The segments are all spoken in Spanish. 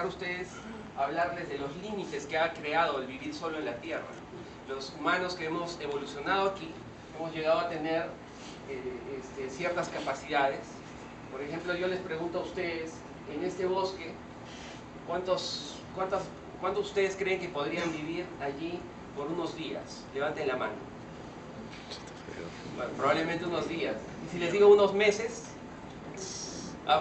ustedes hablarles de los límites que ha creado el vivir solo en la Tierra. Los humanos que hemos evolucionado aquí, hemos llegado a tener ciertas capacidades. Por ejemplo, yo les pregunto a ustedes, en este bosque, ¿cuántos ustedes creen que podrían vivir allí por unos días? Levanten la mano. Bueno, probablemente unos días. Y si les digo unos meses,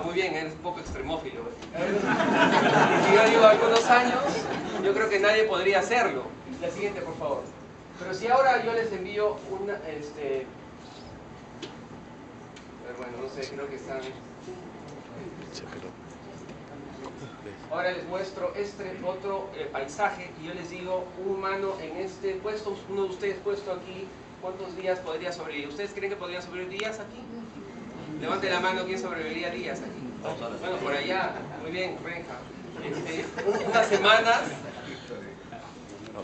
muy bien, eres un poco extremófilo. Y si yo digo algunos años, yo creo que nadie podría hacerlo. La siguiente, por favor. Pero si ahora yo les envío una, bueno, no sé, creo que están... Ahora les muestro otro paisaje y yo les digo, un humano en este puesto, uno de ustedes puesto aquí, ¿cuántos días podría sobrevivir? ¿Ustedes creen que podrían sobrevivir días aquí? Levante la mano, ¿quién sobreviviría días aquí? Bueno, por allá, muy bien, Renja. Unas semanas,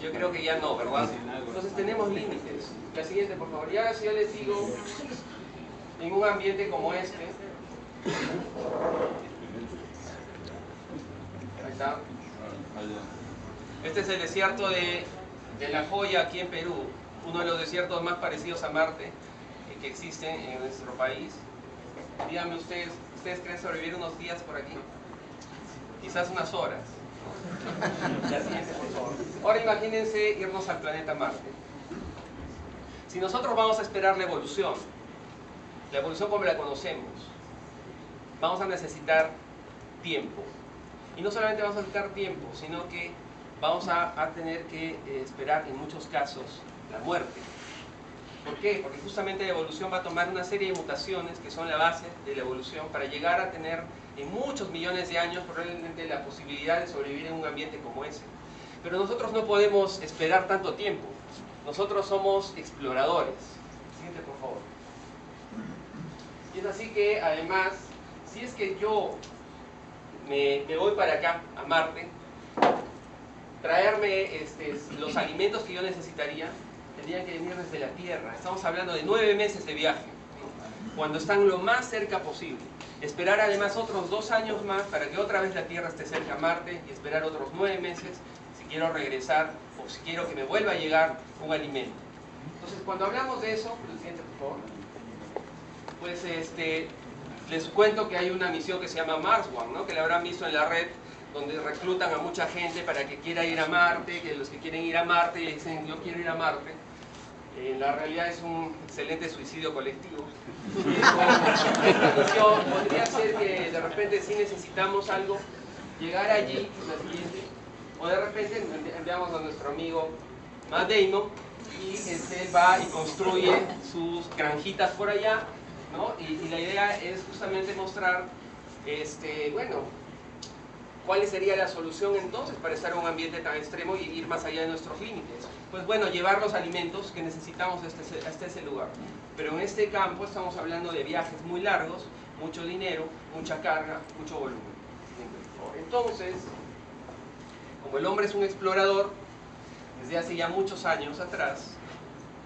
yo creo que ya no, ¿verdad? Entonces tenemos límites. La siguiente, por favor. Y ahora si yo les digo, en un ambiente como este, ahí está. Este es el desierto de La Joya, aquí en Perú, uno de los desiertos más parecidos a Marte que existen en nuestro país. Díganme ustedes creen sobrevivir unos días por aquí? Quizás unas horas. La siguiente, por favor. Ahora imagínense irnos al planeta Marte. Si nosotros vamos a esperar la evolución como la conocemos, vamos a necesitar tiempo. Y no solamente vamos a necesitar tiempo, sino que vamos a tener que esperar en muchos casos la muerte. ¿Por qué? Porque justamente la evolución va a tomar una serie de mutaciones que son la base de la evolución para llegar a tener en muchos millones de años probablemente la posibilidad de sobrevivir en un ambiente como ese. Pero nosotros no podemos esperar tanto tiempo. Nosotros somos exploradores. Siguiente, por favor. Y es así que además, si es que yo me voy para acá, a Marte, traerme los alimentos que yo necesitaría, tendrían que venir desde la Tierra. Estamos hablando de 9 meses de viaje, cuando están lo más cerca posible. Esperar además otros 2 años más para que otra vez la Tierra esté cerca a Marte y esperar otros 9 meses si quiero regresar o si quiero que me vuelva a llegar un alimento. Entonces, cuando hablamos de eso, el siguiente, por favor, pues les cuento que hay una misión que se llama Mars One, ¿no? Que la habrán visto en la red, donde reclutan a mucha gente para que quiera ir a Marte, que los que quieren ir a Marte dicen yo quiero ir a Marte. La realidad es un excelente suicidio colectivo. Esta misión podría ser que de repente si necesitamos algo, llegar allí, la siguiente, o de repente enviamos a nuestro amigo Matt Damon y él va y construye sus granjitas por allá, ¿no? Y la idea es justamente mostrar, bueno, ¿cuál sería la solución entonces para estar en un ambiente tan extremo y ir más allá de nuestros límites? Pues bueno, llevar los alimentos que necesitamos hasta ese lugar. Pero en este campo estamos hablando de viajes muy largos, mucho dinero, mucha carga, mucho volumen. Entonces, como el hombre es un explorador, desde hace ya muchos años atrás,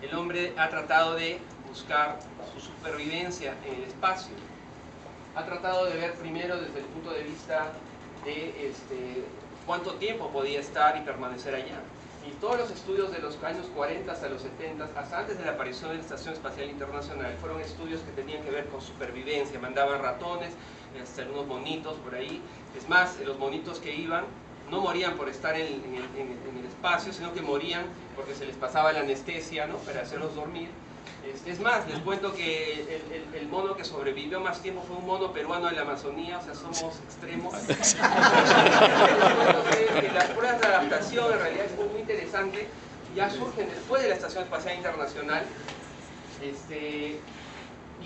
el hombre ha tratado de buscar su supervivencia en el espacio. Ha tratado de ver primero desde el punto de vista de cuánto tiempo podía estar y permanecer allá. Y todos los estudios de los años 40 hasta los 70, hasta antes de la aparición de la Estación Espacial Internacional, fueron estudios que tenían que ver con supervivencia. Mandaban ratones, hasta algunos monitos por ahí. Es más, los monitos que iban no morían por estar en el espacio, sino que morían porque se les pasaba la anestesia, ¿no? Para hacerlos dormir. Es más, les cuento que el mono que sobrevivió más tiempo fue un mono peruano de la Amazonía, o sea, somos extremos. Les cuento que las pruebas de adaptación en realidad es muy interesante, ya surgen después de la Estación Espacial Internacional,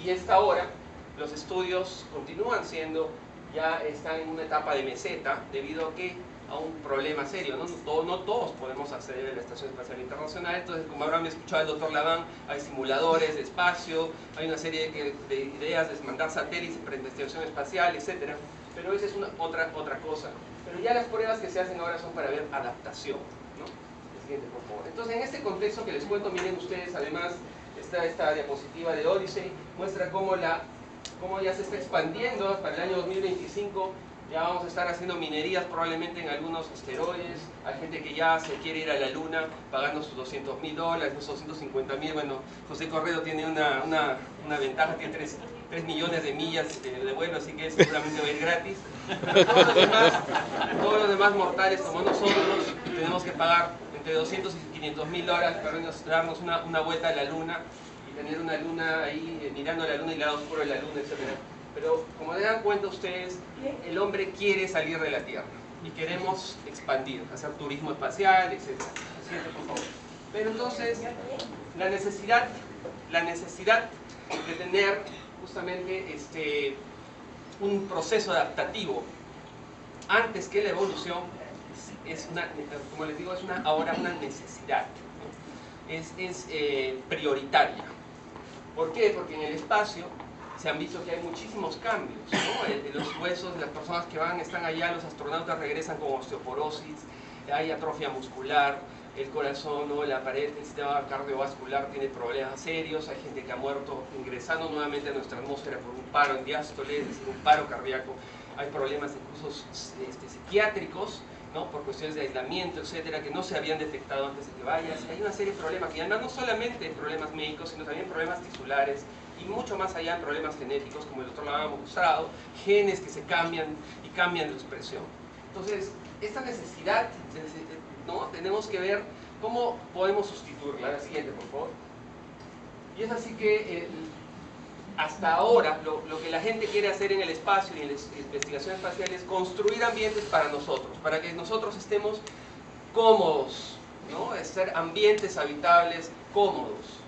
y hasta ahora los estudios continúan siendo, ya están en una etapa de meseta, debido a que a un problema serio, ¿no? No todos podemos acceder a la Estación Espacial Internacional. Entonces, como habrán escuchado el doctor Laván, hay simuladores de espacio, hay una serie de ideas de mandar satélites para investigación espacial, etc. Pero esa es otra cosa. Pero ya las pruebas que se hacen ahora son para ver adaptación, ¿no? El siguiente, por favor. Entonces, en este contexto que les cuento, miren ustedes, además, esta diapositiva de Odyssey muestra cómo ya se está expandiendo para el año 2025 Ya vamos a estar haciendo minerías probablemente en algunos asteroides. Hay gente que ya se quiere ir a la Luna pagando sus $200.000, sus 250.000. Bueno, José Corredo tiene una ventaja, tiene 3 millones de millas de vuelo, así que seguramente va a ir gratis. Pero todos los demás mortales como nosotros tenemos que pagar entre $200 y $500.000 para darnos una vuelta a la Luna y tener una luna ahí mirando la Luna y el lado oscuro de la Luna, etc. Pero como se dan cuenta ustedes, el hombre quiere salir de la Tierra y queremos expandir, hacer turismo espacial, etc. Siguiente, por favor. Pero entonces, la necesidad de tener justamente un proceso adaptativo antes que la evolución es como les digo, ahora una necesidad, ¿no? Es prioritaria. ¿Por qué? Porque en el espacio se han visto que hay muchísimos cambios, ¿no? Los huesos de las personas que están allá, los astronautas regresan con osteoporosis, hay atrofia muscular, el corazón, ¿no? La pared del sistema cardiovascular tiene problemas serios, hay gente que ha muerto ingresando nuevamente a nuestra atmósfera por un paro en diástole, es decir, un paro cardíaco, hay problemas incluso psiquiátricos, ¿no? Por cuestiones de aislamiento, etcétera, que no se habían detectado antes de que vayas. Hay una serie de problemas, y además no solamente problemas médicos, sino también problemas tisulares, y mucho más allá en problemas genéticos, como el doctor lo había mostrado, genes que se cambian y cambian la expresión. Entonces, esta necesidad, ¿no? Tenemos que ver cómo podemos sustituirla. La siguiente, por favor. Y es así que hasta ahora lo que la gente quiere hacer en el espacio y en la investigación espacial es construir ambientes para nosotros, para que nosotros estemos cómodos, ¿no? Ser ambientes habitables cómodos.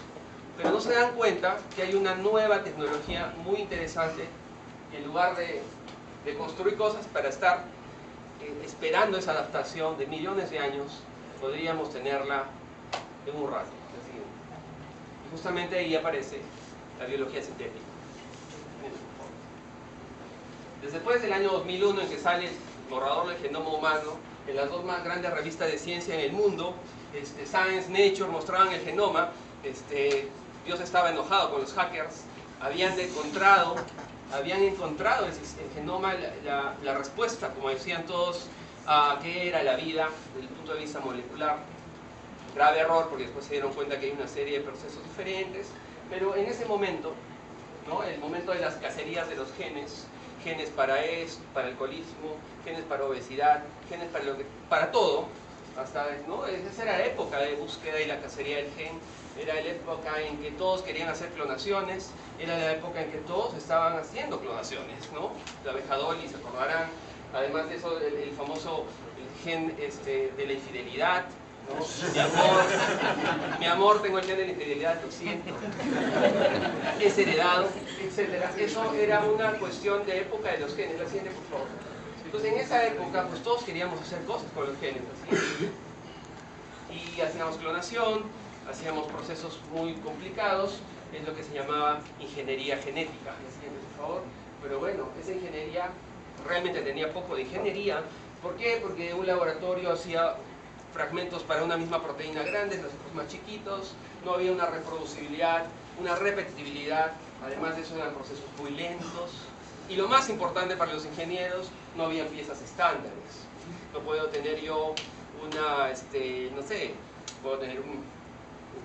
Pero no se dan cuenta que hay una nueva tecnología muy interesante y en lugar de construir cosas para estar esperando esa adaptación de millones de años, podríamos tenerla en un rato. Y justamente ahí aparece la biología sintética. Después del año 2001 en que sale el borrador del genoma humano, en las dos más grandes revistas de ciencia en el mundo, Science, Nature, mostraban el genoma. Dios estaba enojado con los hackers, habían encontrado el genoma, la respuesta, como decían todos, a qué era la vida desde el punto de vista molecular. Grave error, porque después se dieron cuenta que hay una serie de procesos diferentes, pero en ese momento, ¿no? El momento de las cacerías de los genes, genes para esto, para alcoholismo, genes para obesidad, genes para todo, hasta, ¿no? Esa era la época de búsqueda y la cacería del gen. Era la época en que todos querían hacer clonaciones, era la época en que todos estaban haciendo clonaciones, ¿no? La abeja Dolly, se acordarán. Además de eso, el famoso gen de la infidelidad, ¿no? Mi amor, tengo el gen de la infidelidad, lo siento. Es heredado, etc. Eso era una cuestión de época de los genes. La siguiente, por favor. Entonces, en esa época, pues todos queríamos hacer cosas con los genes, ¿sí? Y hacíamos clonación, hacíamos procesos muy complicados, es lo que se llamaba ingeniería genética. La siguiente, por favor. Pero bueno, esa ingeniería realmente tenía poco de ingeniería. ¿Por qué? Porque un laboratorio hacía fragmentos para una misma proteína grande, los otros más chiquitos, no había una reproducibilidad, una repetibilidad, además de eso eran procesos muy lentos. Y lo más importante para los ingenieros, no había piezas estándares. No puedo tener yo no sé, puedo tener un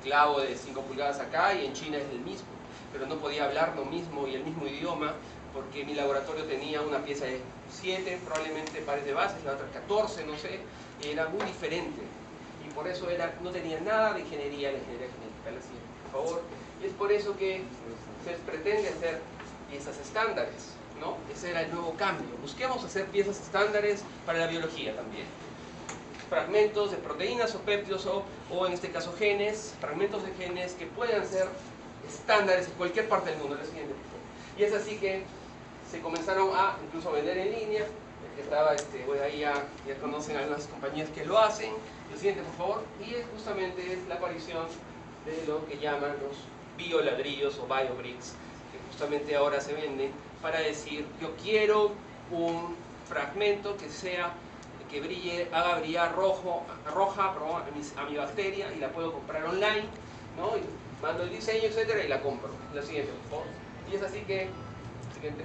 clavo de 5 pulgadas acá y en China es el mismo, pero no podía hablar lo mismo y el mismo idioma porque mi laboratorio tenía una pieza de 7 probablemente pares de bases, la otra 14, no sé, y era muy diferente y por eso no tenía nada de ingeniería, la ingeniería genética. La siguiente, por favor. Y es por eso que se pretende hacer piezas estándares, ¿no? Ese era el nuevo cambio. Busquemos hacer piezas estándares para la biología también. Fragmentos de proteínas o péptidos o en este caso genes, fragmentos de genes que puedan ser estándares en cualquier parte del mundo. La siguiente, por favor. Y es así que se comenzaron a incluso vender en línea. El que estaba, bueno, ahí ya conocen algunas compañías que lo hacen. Lo siguiente, por favor. Y justamente es la aparición de lo que llaman los bioladrillos o biobricks, que justamente ahora se venden para decir, yo quiero un fragmento que brille, haga brillar roja a mi bacteria y la puedo comprar online, ¿no? Y mando el diseño, etcétera, y la compro. La siguiente, por favor. Y es así que, siguiente.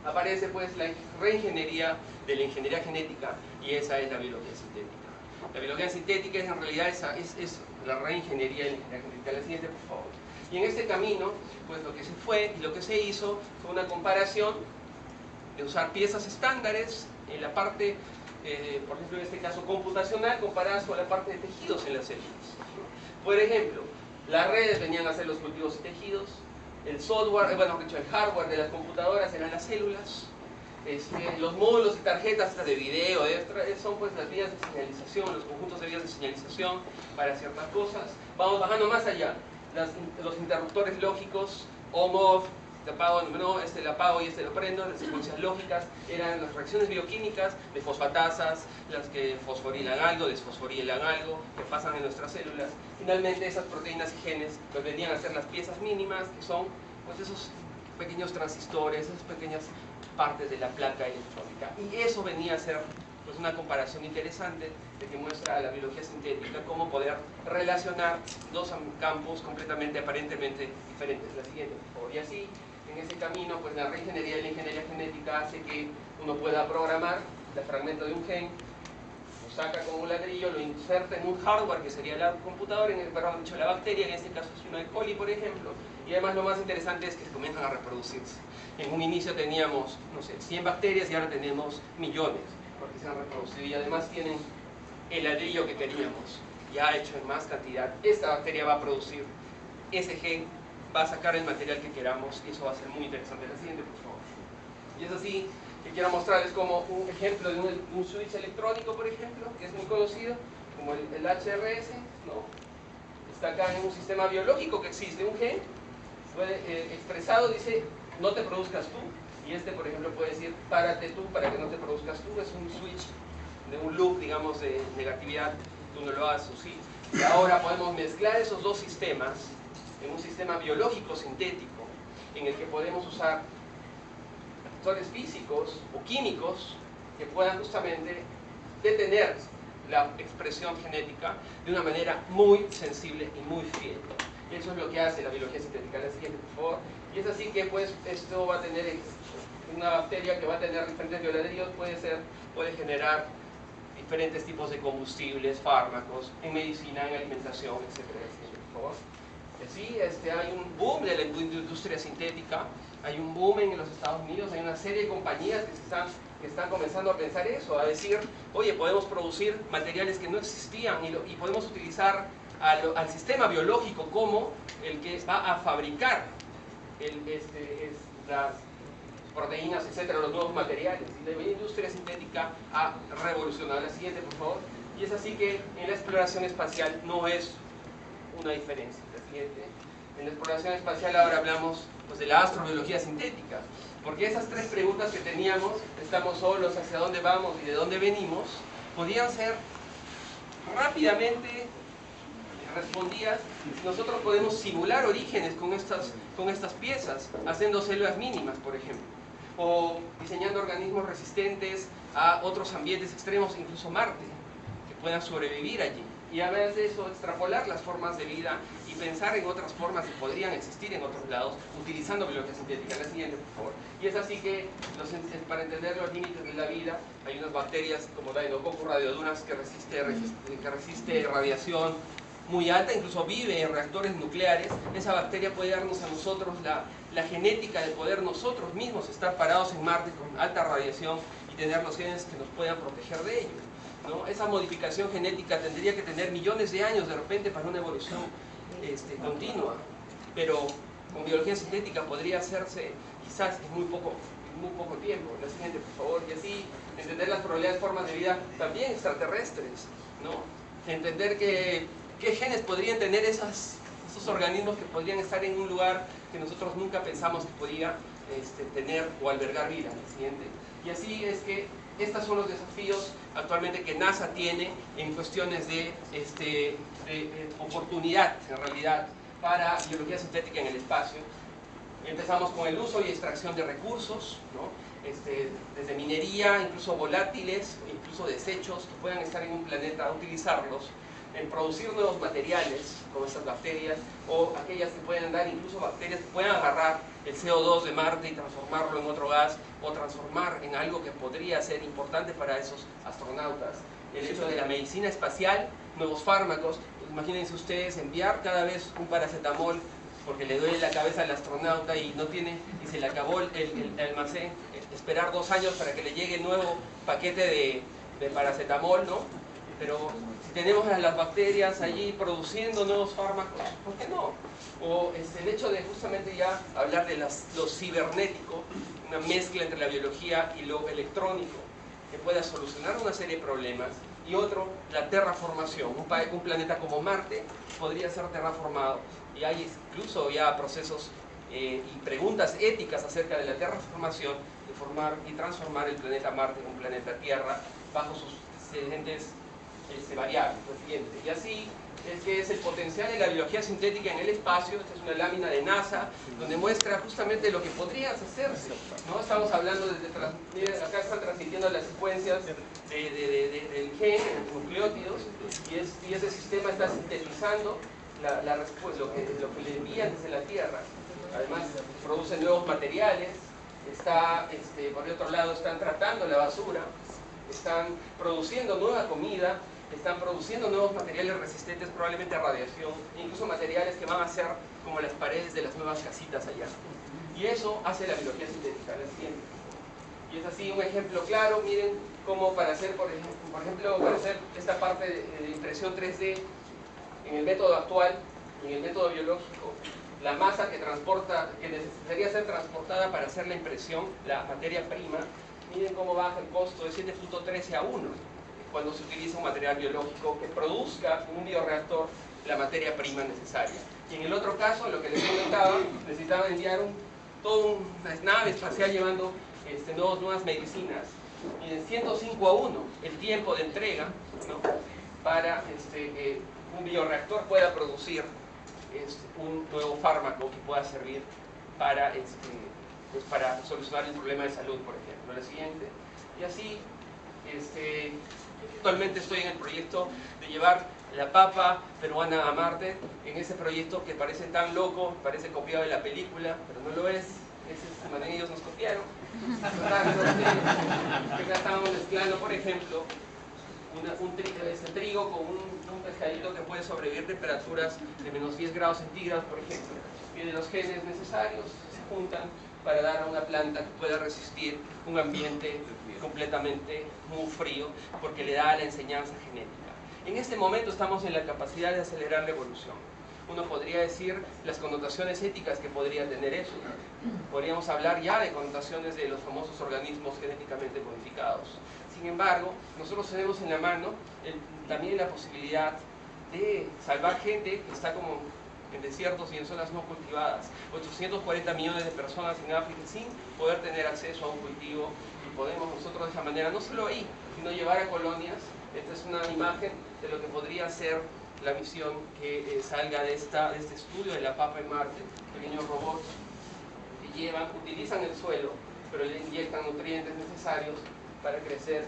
aparece pues la reingeniería de la ingeniería genética, y esa es la biología sintética. La biología sintética es en realidad es la reingeniería de la ingeniería genética. La siguiente, por favor. Y en este camino, pues lo que se fue y lo que se hizo fue una comparación de usar piezas estándares en la parte, por ejemplo en este caso computacional, comparadas con la parte de tejidos en las células. Por ejemplo, las redes venían a ser los cultivos de tejidos, el software, bueno, dicho, el hardware de las computadoras eran las células, los módulos y tarjetas de video, son pues las vías de señalización, los conjuntos de vías de señalización para ciertas cosas. Vamos bajando más allá, los interruptores lógicos, on-off, apago, no, el apago y lo prendo, las secuencias lógicas, eran las reacciones bioquímicas de fosfatasas, las que fosforilan algo, desfosforilan algo, que pasan en nuestras células. Finalmente esas proteínas y genes pues venían a ser las piezas mínimas, que son pues esos pequeños transistores, esas pequeñas partes de la placa electrónica. Y eso venía a ser pues una comparación interesante de que muestra a la biología sintética cómo poder relacionar dos campos completamente, aparentemente diferentes. La siguiente, por favor. Y así, en ese camino, pues la reingeniería de la ingeniería genética hace que uno pueda programar el fragmento de un gen, lo saca con un ladrillo, lo inserta en un hardware que sería la computadora, perdón, dicho, la bacteria, en este caso es una E. coli, por ejemplo, y además lo más interesante es que comienzan a reproducirse. En un inicio teníamos, no sé, 100 bacterias y ahora tenemos millones, porque se han reproducido y además tienen el ladrillo que queríamos, ya hecho en más cantidad. Esta bacteria va a producir ese gen, va a sacar el material que queramos y eso va a ser muy interesante. La siguiente, por favor. Y es así que quiero mostrarles como un ejemplo de un switch electrónico, por ejemplo, que es muy conocido, como el HRS, ¿no? Está acá en un sistema biológico que existe, un gen, expresado dice, no te produzcas tú, y por ejemplo puede decir, párate tú para que no te produzcas tú. Es un switch de un loop, digamos, de negatividad, tú no lo haces, sí. Y ahora podemos mezclar esos dos sistemas en un sistema biológico sintético, en el que podemos usar factores físicos o químicos que puedan justamente detener la expresión genética de una manera muy sensible y muy fiel. Eso es lo que hace la biología sintética. La siguiente, por favor. Y es así que pues esto va a tener una bacteria que va a tener diferentes bioladrillos, puede generar diferentes tipos de combustibles, fármacos, en medicina, en alimentación, etc. Por favor. Sí, hay un boom de la industria sintética, hay un boom en los Estados Unidos, hay una serie de compañías que están comenzando a pensar eso, a decir, oye, podemos producir materiales que no existían y podemos utilizar al sistema biológico como el que va a fabricar las proteínas, etcétera, los nuevos materiales. Y la industria sintética ha revolucionado. La siguiente, por favor. Y es así que en la exploración espacial no es una diferencia. La siguiente. En la exploración espacial ahora hablamos pues, de la astrobiología sintética, porque esas tres preguntas que teníamos, estamos solos, hacia dónde vamos y de dónde venimos, podían ser rápidamente respondidas. Nosotros podemos simular orígenes con estas piezas, haciendo células mínimas, por ejemplo, o diseñando organismos resistentes a otros ambientes extremos, incluso Marte, que puedan sobrevivir allí. Y a veces de eso, extrapolar las formas de vida y pensar en otras formas que podrían existir en otros lados, utilizando biología sintética. La siguiente, por favor. Y es así que, para entender los límites de la vida, hay unas bacterias como Deinococcus radiodunas que resiste radiación muy alta, incluso vive en reactores nucleares. Esa bacteria puede darnos a nosotros la genética de poder nosotros mismos estar parados en Marte con alta radiación y tener los genes que nos puedan proteger de ello, ¿no? Esa modificación genética tendría que tener millones de años de repente para una evolución continua, pero con biología sintética podría hacerse quizás en muy poco tiempo. La siguiente, por favor. Y así entender las probabilidades de formas de vida también extraterrestres, ¿no? Entender qué genes podrían tener esos organismos que podrían estar en un lugar que nosotros nunca pensamos que podía tener o albergar vida. La siguiente. Y así es que estos son los desafíos actualmente que NASA tiene en cuestiones de oportunidad, en realidad, para biología sintética en el espacio. Empezamos con el uso y extracción de recursos, ¿no? Desde minería, incluso volátiles, incluso desechos que puedan estar en un planeta, utilizarlos en producir nuevos materiales, como estas bacterias, o aquellas que pueden dar, incluso bacterias que puedan agarrar el CO2 de Marte y transformarlo en otro gas, o transformar en algo que podría ser importante para esos astronautas. El hecho de la medicina espacial, nuevos fármacos. Imagínense ustedes enviar cada vez un paracetamol porque le duele la cabeza al astronauta y no tiene, y se le acabó el almacén, esperar 2 años para que le llegue el nuevo paquete de paracetamol, ¿no? Pero si tenemos a las bacterias allí produciendo nuevos fármacos, ¿por qué no? O el hecho de justamente ya hablar de lo cibernético, una mezcla entre la biología y lo electrónico, que pueda solucionar una serie de problemas. Y otro, la terraformación. Un planeta como Marte podría ser terraformado. Y hay incluso ya procesos y preguntas éticas acerca de la terraformación, de formar y transformar el planeta Marte en un planeta Tierra bajo sus siguientes variables. Y así es que es el potencial de la biología sintética en el espacio. Esta es una lámina de NASA donde muestra justamente lo que podría hacerse, ¿no? Estamos hablando miren, acá están transmitiendo las secuencias del gen, los nucleótidos, y ese sistema está sintetizando la respuesta, lo que le envían desde la Tierra. Además produce nuevos materiales, por el otro lado están tratando la basura, están produciendo nueva comida, están produciendo nuevos materiales resistentes probablemente a radiación, e incluso materiales que van a ser como las paredes de las nuevas casitas allá. Y eso hace la biología sintética, la siguiente. Y es así un ejemplo claro. Miren cómo para hacer, por ejemplo, para hacer esta parte de impresión 3D en el método actual, en el método biológico, la masa que necesitaría ser transportada para hacer la impresión, la materia prima, miren cómo baja el costo de 7.13 a 1 cuando se utiliza un material biológico que produzca en un bioreactor la materia prima necesaria. Y en el otro caso, lo que les comentaba, necesitaban enviar toda una nave espacial llevando nuevas medicinas. Y en 105 a 1 el tiempo de entrega, ¿no?, para que un bioreactor pueda producir un nuevo fármaco que pueda servir para, para solucionar el problema de salud, por ejemplo. La siguiente. Y así, actualmente estoy en el proyecto de llevar la papa peruana a Marte, en ese proyecto que parece tan loco, parece copiado de la película, pero no lo es. Manera ellos nos copiaron. Acá estamos mezclando, por ejemplo, trigo con un pescadito que puede sobrevivir temperaturas de menos 10 grados centígrados, por ejemplo. Tiene los genes necesarios, se juntan para dar a una planta que pueda resistir un ambiente completamente muy frío, porque le da la enseñanza genética. En este momento estamos en la capacidad de acelerar la evolución. Uno podría decir las connotaciones éticas que podría tener eso. Podríamos hablar ya de connotaciones de los famosos organismos genéticamente modificados. Sin embargo, nosotros tenemos en la mano también la posibilidad de salvar gente que está como en desiertos y en zonas no cultivadas. 840 millones de personas en África sin poder tener acceso a un cultivo, y podemos nosotros de esa manera, no solo ahí, sino llevar a colonias. Esta es una imagen de lo que podría ser la misión que salga de este estudio de la papa en Marte. Pequeños robots que utilizan el suelo, pero le inyectan nutrientes necesarios para crecer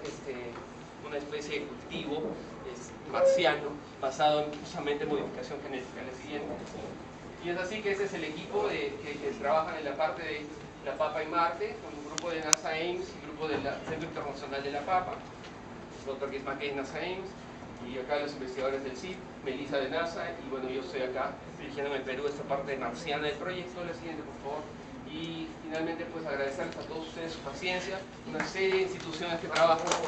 una especie de cultivo marciano basado en justamente modificación genética. La siguiente. Y es así que ese es el equipo que trabaja en la parte de la papa en Marte, con un grupo de NASA Ames y un grupo del Centro Internacional de la Papa, el Dr. Chris McKay, NASA Ames, y acá los investigadores del CIP, Melissa de NASA, y bueno, yo estoy acá dirigiendo en el Perú esta parte marciana del proyecto. La siguiente, por favor. Y finalmente, pues agradecerles a todos ustedes su paciencia, una serie de instituciones que trabajan por